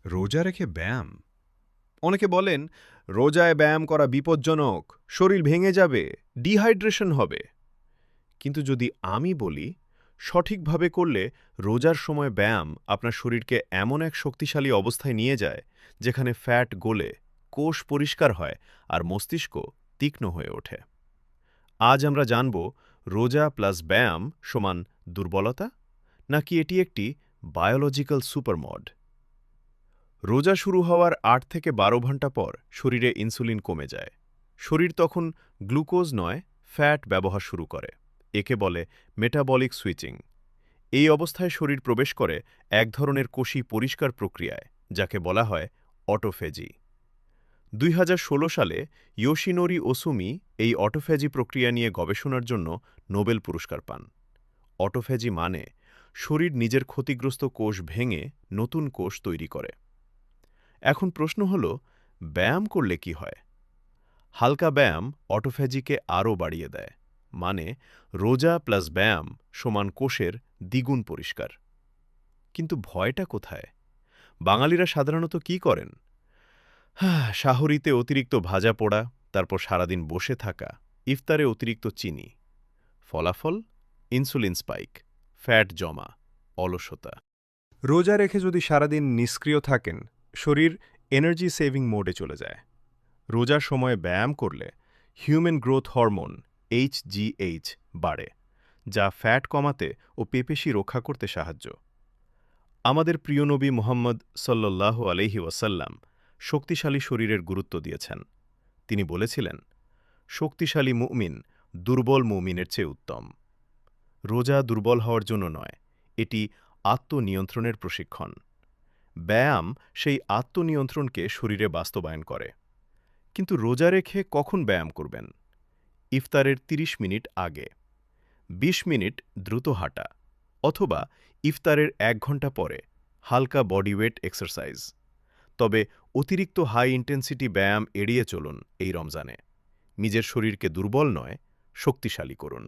রোজা রেখে ব্যায়াম? অনেকে বলেন রোজায় ব্যায়াম করা বিপজ্জনক, শরীর ভেঙে যাবে, ডিহাইড্রেশন হবে। কিন্তু যদি আমি বলি সঠিকভাবে করলে রোজার সময় ব্যায়াম আপনার শরীরকে এমন এক শক্তিশালী অবস্থায় নিয়ে যায় যেখানে ফ্যাট গলে, কোষ পরিষ্কার হয় আর মস্তিষ্ক তীক্ষ্ণ হয়ে ওঠে। আজ আমরা জানব রোজা প্লাস ব্যায়াম সমান দুর্বলতা, নাকি এটি একটি বায়োলজিক্যাল সুপারমড। রোজা শুরু হওয়ার ৮ থেকে ১২ ঘণ্টা পর শরীরে ইনসুলিন কমে যায়। শরীর তখন গ্লুকোজ নয়, ফ্যাট ব্যবহার শুরু করে। একে বলে মেটাবলিক সুইচিং। এই অবস্থায় শরীর প্রবেশ করে এক ধরনের কোষী পরিষ্কার প্রক্রিয়ায়, যাকে বলা হয় অটোফেজি। ২০১৬ সালে ইয়োশিনোরি ওসুমি এই অটোফেজি প্রক্রিয়া নিয়ে গবেষণার জন্য নোবেল পুরস্কার পান। অটোফেজি মানে শরীর নিজের ক্ষতিগ্রস্ত কোষ ভেঙে নতুন কোষ তৈরি করে। এখন প্রশ্ন হল, ব্যায়াম করলে কি হয়? হালকা ব্যায়াম অটোফ্যাজিকে আরও বাড়িয়ে দেয়। মানে রোজা প্লাস ব্যায়াম সমান কোষের দ্বিগুণ পরিষ্কার। কিন্তু ভয়টা কোথায়? বাঙালিরা সাধারণত কি করেন? সাহরিতে অতিরিক্ত ভাজা পোড়া, তারপর সারাদিন বসে থাকা, ইফতারে অতিরিক্ত চিনি। ফলাফল ইনসুলিন স্পাইক, ফ্যাট জমা, অলসতা। রোজা রেখে যদি সারাদিন নিষ্ক্রিয় থাকেন, শরীর এনার্জি সেভিং মোডে চলে যায়। রোজার সময় ব্যায়াম করলে হিউম্যান গ্রোথ হরমোন HGH বাড়ে, যা ফ্যাট কমাতে ও পেপেশি রক্ষা করতে সাহায্য। আমাদের প্রিয় নবী মুহাম্মদ সাল্লাল্লাহু আলাইহি ওয়াসাল্লাম শক্তিশালী শরীরের গুরুত্ব দিয়েছেন। তিনি বলেছিলেন, শক্তিশালী মুমিন দুর্বল মুমিনের চেয়ে উত্তম। রোজা দুর্বল হওয়ার জন্য নয়, এটি আত্মনিয়ন্ত্রণের প্রশিক্ষণ। ব্যায়াম সেই আত্মনিয়ন্ত্রণকে শরীরে বাস্তবায়ন করে। কিন্তু রোজা রেখে কখন ব্যায়াম করবেন? ইফতারের ৩০ মিনিট আগে, ২০ মিনিট দ্রুত হাঁটা, অথবা ইফতারের ১ ঘণ্টা পরে হালকা বডিওয়েট এক্সারসাইজ। তবে অতিরিক্ত হাই ইন্টেন্সিটি ব্যায়াম এড়িয়ে চলুন এই রমজানে। নিজের শরীরকে দুর্বল নয়, শক্তিশালী করুন।